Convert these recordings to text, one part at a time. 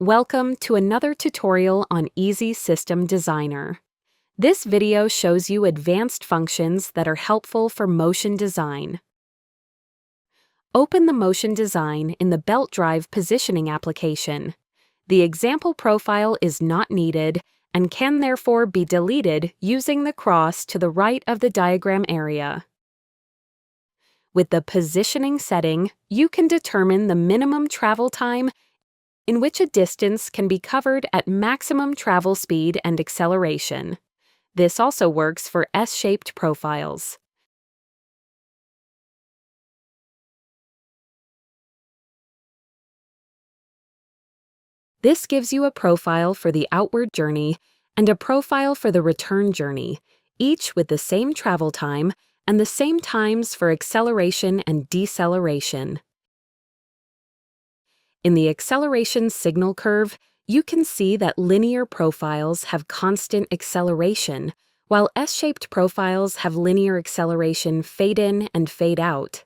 Welcome to another tutorial on Easy System Designer. This video shows you advanced functions that are helpful for motion design. Open the motion design in the belt drive positioning application. The example profile is not needed and can therefore be deleted using the cross to the right of the diagram area. With the positioning setting, you can determine the minimum travel time in which a distance can be covered at maximum travel speed and acceleration. This also works for S-shaped profiles. This gives you a profile for the outward journey and a profile for the return journey, each with the same travel time and the same times for acceleration and deceleration. In the acceleration signal curve, you can see that linear profiles have constant acceleration, while S-shaped profiles have linear acceleration fade in and fade out.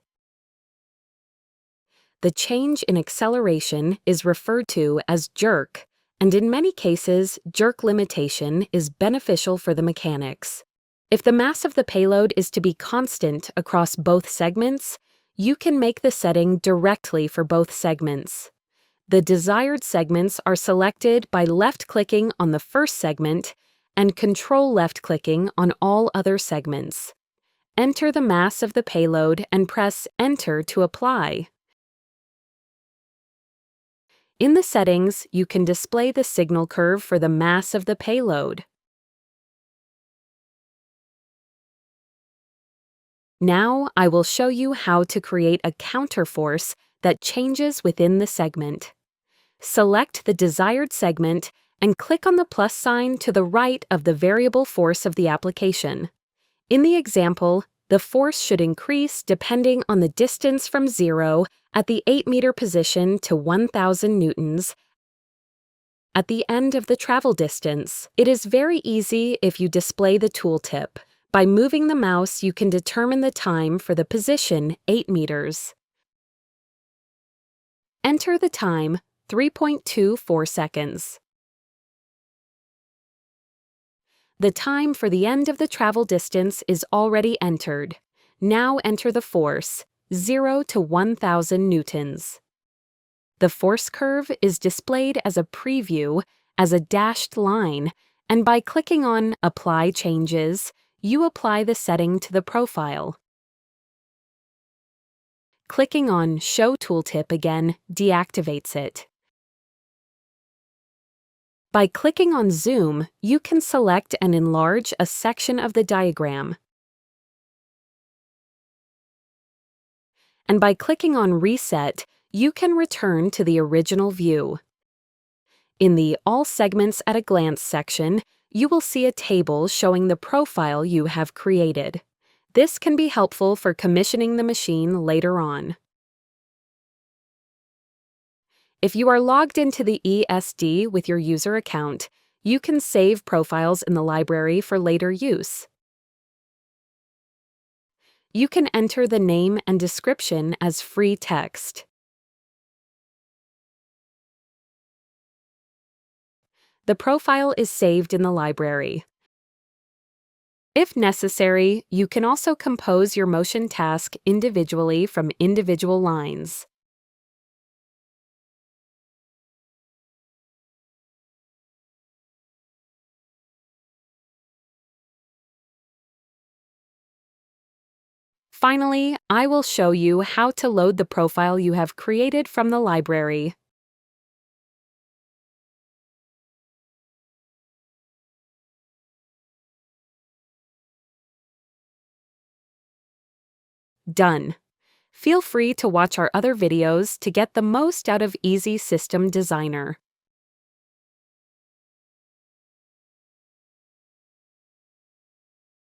The change in acceleration is referred to as jerk, and in many cases, jerk limitation is beneficial for the mechanics. If the mass of the payload is to be constant across both segments, you can make the setting directly for both segments. The desired segments are selected by left-clicking on the first segment and control left-clicking on all other segments. Enter the mass of the payload and press Enter to apply. In the settings, you can display the signal curve for the mass of the payload. Now, I will show you how to create a counterforce that changes within the segment. Select the desired segment and click on the plus sign to the right of the variable force of the application. In the example, the force should increase depending on the distance from 0 at the 8-meter position to 1,000 newtons at the end of the travel distance. It is very easy if you display the tooltip. By moving the mouse, you can determine the time for the position 8 meters. Enter the time, 3.24 seconds. The time for the end of the travel distance is already entered. Now enter the force, 0 to 1,000 newtons. The force curve is displayed as a preview, as a dashed line, and by clicking on Apply Changes, you apply the setting to the profile. Clicking on Show Tooltip again deactivates it. By clicking on Zoom, you can select and enlarge a section of the diagram. And by clicking on Reset, you can return to the original view. In the All Segments at a Glance section, you will see a table showing the profile you have created. This can be helpful for commissioning the machine later on. If you are logged into the ESD with your user account, you can save profiles in the library for later use. You can enter the name and description as free text. The profile is saved in the library. If necessary, you can also compose your motion task individually from individual lines. Finally, I will show you how to load the profile you have created from the library. Done. Feel free to watch our other videos to get the most out of Easy System Designer.